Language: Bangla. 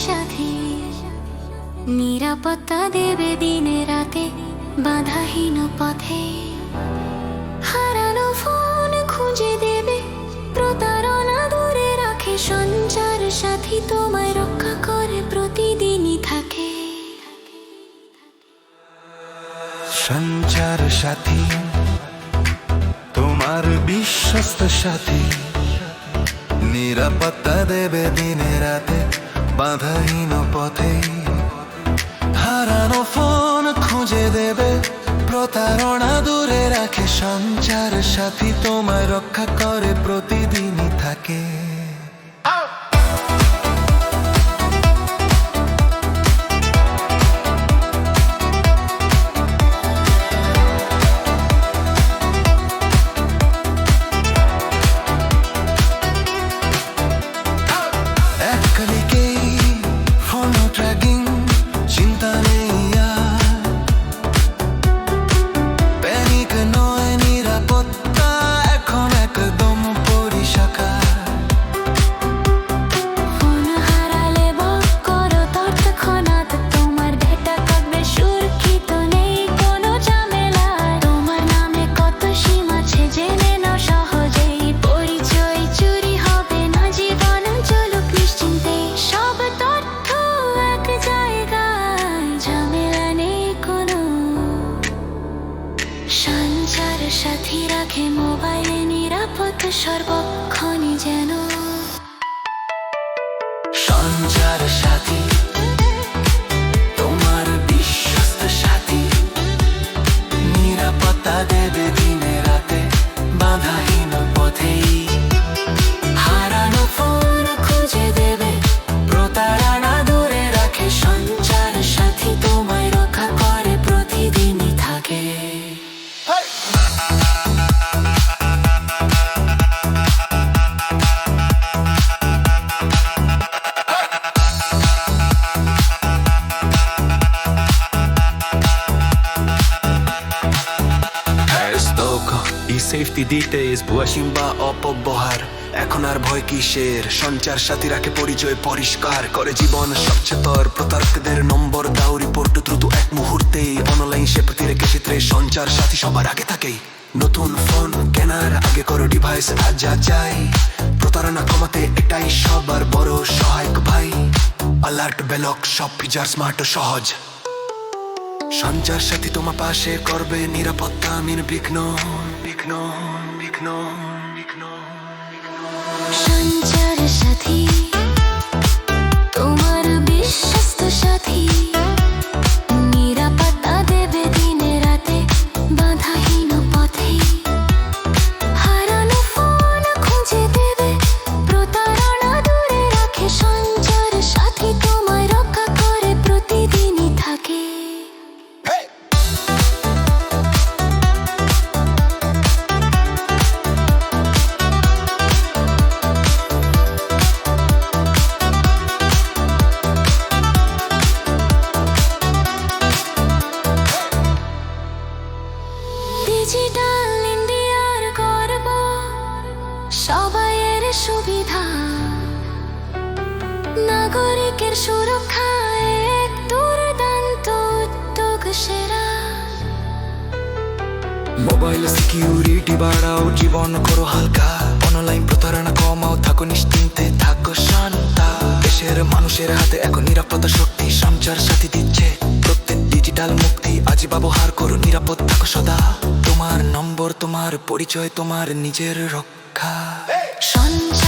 সাথী, নিরাপত্তা দেবে দিনে রাতে বাধাহীন পথে। হারানো ফোন খুঁজে দেবে, প্রতারণা দূরে রাখে। সঞ্চার সাথী তোমায় রক্ষা করে, প্রতিদিনই থাকে। সঞ্চার সাথী তোমার বিশ্বস্ত সাথী, নিরাপত্তা দেবে দিনে রাতে বাধাহীন পথে। হারানো ফোন খুঁজে দেবে, প্রতারণা দূরে রাখে। সঞ্চার সাথী তোমায় রক্ষা করে, প্রতিদিনই থাকে। সঞ্চার সাথী রাখে মোবাইলে নিরাপদ সর্বক্ষণই যেন। সঞ্চার সাথী তোমার বিশ্বস্ত সাথী, নিরাপত্তা দেবে দিনে রাতে বাধাহীন পথে। হারানো ফোন খুঁজে দেবে, প্রতারণা দূরে রাখে। সঞ্চার সাথী তোমায় রক্ষা করে, প্রতিদিনই থাকে। সেফটি দিতে ভুয়াসিম বা অপব্যবহার, এখন আর ভয় কিসের? সঞ্চার সাথী রাখে পরিচয় পরিষ্কার করে জীবন সচ্চেতর। প্রতারকদের নম্বর দাও, রিপোর্ট দ্রুত এক মুহূর্তেই। অনলাইন সে প্রতিরেখে ক্ষেত্রে সঞ্চার সাথী সবার আগে থাকেই। নতুন ফোন কেনার আগে করো ডিভাইস যাচাই। প্রতারণা কমাতে এটাই সবার বড় সহায়ক ভাই। অ্যালার্ট ব্লক সব ফিচার স্মার্ট ও সহজ। সঞ্চার সাথী তোমার পাশে করবে নিরাপত্তা নির্বিঘ্ন। সঞ্চার সাথী তোমার বিশ্বস্ত সাথী, নিরাপত্তা দেবে দিনে রাতে বাধাহীন পথে। হারানো ফোন খুঁজে দেবে, প্রতারণা দূরে রাখে। সঞ্চার সাথী তোমায় রক্ষা করে, প্রতিদিনই থাকে। ডিজিটাল ইন্ডিয়ার গর্ব, সবাইয়ের সুবিধা। নাগরিকের সুরক্ষায় এক দুর্দান্ত উদ্যোগ সেরা। মোবাইল সিকিউরিটি বাড়াও, জীবন করো হালকা। অনলাইন প্রতারণা কমাও, থাকো নিশ্চিন্তে, থাকো শান্তা। দেশের মানুষের হাতে এখন নিরাপত্তা শক্তি সঞ্চার সাথী দিচ্ছে। প্রত্যেক ডিজিটাল মুক্তি আজই ব্যবহার করো, নিরাপদ থাকো সদা। তোমার নম্বর, তোমার পরিচয়, তোমার নিজের রক্ষা। সঞ্চার